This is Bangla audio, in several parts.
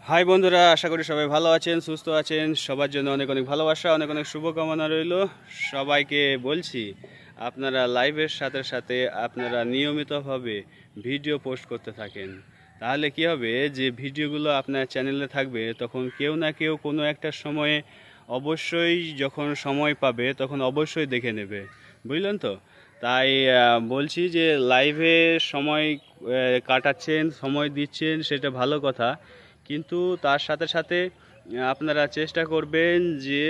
হাই বন্ধুরা, আশা করি সবাই ভালো আছেন, সুস্থ আছেন। সবার জন্য অনেক অনেক ভালোবাসা, অনেক অনেক শুভকামনা রইল। সবাইকে বলছি, আপনারা লাইভের সাথে সাথে আপনারা নিয়মিতভাবে ভিডিও পোস্ট করতে থাকেন। তাহলে কি হবে, যে ভিডিওগুলো আপনার চ্যানেলে থাকবে, তখন কেউ না কেউ কোনো একটা সময়ে অবশ্যই যখন সময় পাবে তখন অবশ্যই দেখে নেবে, বুঝলেন তো? তাই বলছি যে লাইভে সময় কাটাচ্ছেন, সময় দিচ্ছেন, সেটা ভালো কথা, কিন্তু তার সাথে সাথে আপনারা চেষ্টা করবেন যে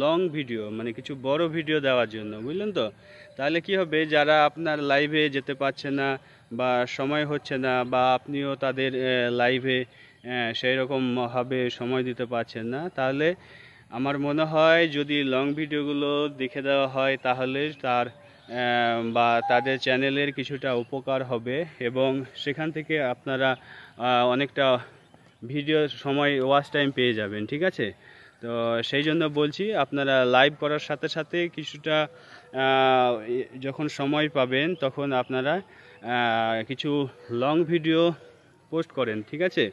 লং ভিডিও, মানে কিছু বড় ভিডিও দেওয়ার জন্য, বুঝলেন তো? তাহলে কি হবে, যারা আপনার লাইভে যেতে পারছে না বা সময় হচ্ছে না, বা আপনিও তাদের লাইভে সেই রকমভাবে সময় দিতে পারছেন না, তাহলে আমার মনে হয় যদি লং ভিডিওগুলো দেখে দেওয়া হয়, তাহলে তার বা তাদের চ্যানেলের কিছুটা উপকার হবে, এবং সেখান থেকে আপনারা অনেকটা ভিডিও সময় ওয়াচ টাইম পেয়ে যাবেন, ঠিক আছে? তো সেই জন্য বলছি, আপনারা লাইভ করার সাথে সাথে কিছুটা যখন সময় পাবেন তখন আপনারা কিছু লং ভিডিও পোস্ট করেন, ঠিক আছে?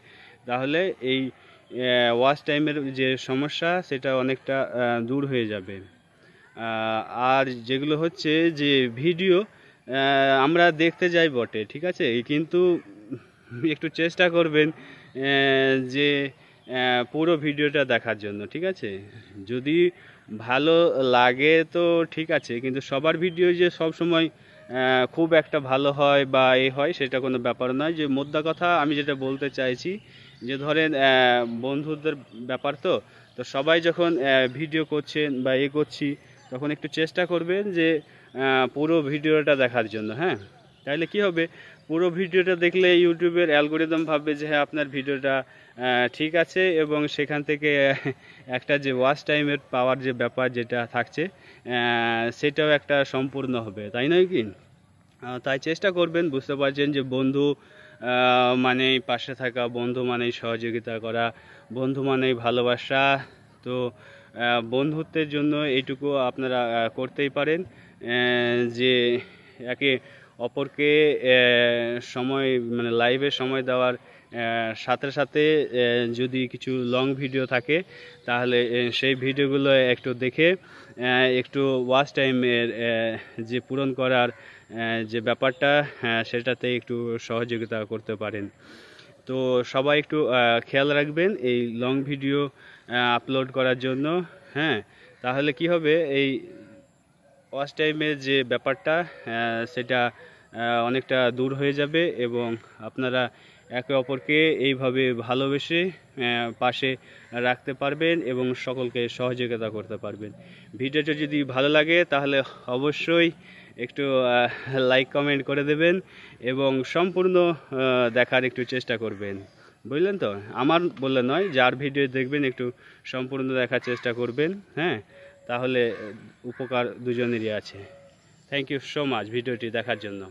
তাহলে এই ওয়াচ টাইমের যে সমস্যা, সেটা অনেকটা দূর হয়ে যাবে। আর যেগুলো হচ্ছে যে ভিডিও আমরা দেখতে যাই বটে, ঠিক আছে, কিন্তু একটু চেষ্টা করবেন যে পুরো ভিডিওটা দেখার জন্য, ঠিক আছে? যদি ভালো লাগে তো ঠিক আছে, কিন্তু সবার ভিডিও যে সব সময় খুব একটা ভালো হয় বা হয়, সেটা কোনো ব্যাপার নয়। যে মোদ্দা কথা আমি যেটা বলতে চাইছি, যে ধরেন বন্ধুদের ব্যাপার, তো তো সবাই যখন ভিডিও করছেন বা করছি, তখন একটু চেষ্টা করবেন যে পুরো ভিডিওটা দেখার জন্য। হ্যাঁ, তাহলে কি হবে, পুরো ভিডিওটা দেখলে ইউটিউবের অ্যালগোরিদম ভাববে যে হ্যাঁ, আপনার ভিডিওটা ঠিক আছে, এবং সেখান থেকে একটা যে ওয়াচ টাইমের পাওয়ার যে ব্যাপার যেটা থাকছে, সেটাও একটা সম্পূর্ণ হবে, তাই নয় কি? তাই চেষ্টা করবেন, বুঝতে পারছেন যে বন্ধু মানেই পাশে থাকা, বন্ধু মানেই সহযোগিতা করা, বন্ধু মানেই ভালোবাসা। তো বন্ধুত্বের জন্য এইটুকু আপনারা করতেই পারেন, যে একে অপরকে সময়, মানে লাইভে সময় দেওয়ার সাথে সাথে যদি কিছু লং ভিডিও থাকে, তাহলে সেই ভিডিওগুলো একটু দেখে একটু ওয়াচ টাইমের যে পূরণ করার যে ব্যাপারটা, সেটাতে একটু সহযোগিতা করতে পারেন। তো সবাই একটু খেয়াল রাখবেন এই লং ভিডিও আপলোড করার জন্য। হ্যাঁ, তাহলে কি হবে, এই ওয়াচ টাইমের যে ব্যাপারটা সেটা অনেকটা দূর হয়ে যাবে, এবং আপনারা একে অপরকে এইভাবে ভালোবেসে পাশে রাখতে পারবেন এবং সকলকে সহযোগিতা করতে পারবেন। ভিডিওটা যদি ভালো লাগে তাহলে অবশ্যই একটু লাইক কমেন্ট করে দেবেন, এবং সম্পূর্ণ দেখার একটু চেষ্টা করবেন, বুঝলেন তো? আমার বললে নয়, যার ভিডিও দেখবেন একটু সম্পূর্ণ দেখার চেষ্টা করবেন। হ্যাঁ, তাহলে উপকার দুজনেরই আছে। থ্যাংক ইউ সো মাচ ভিডিওটি দেখার জন্য।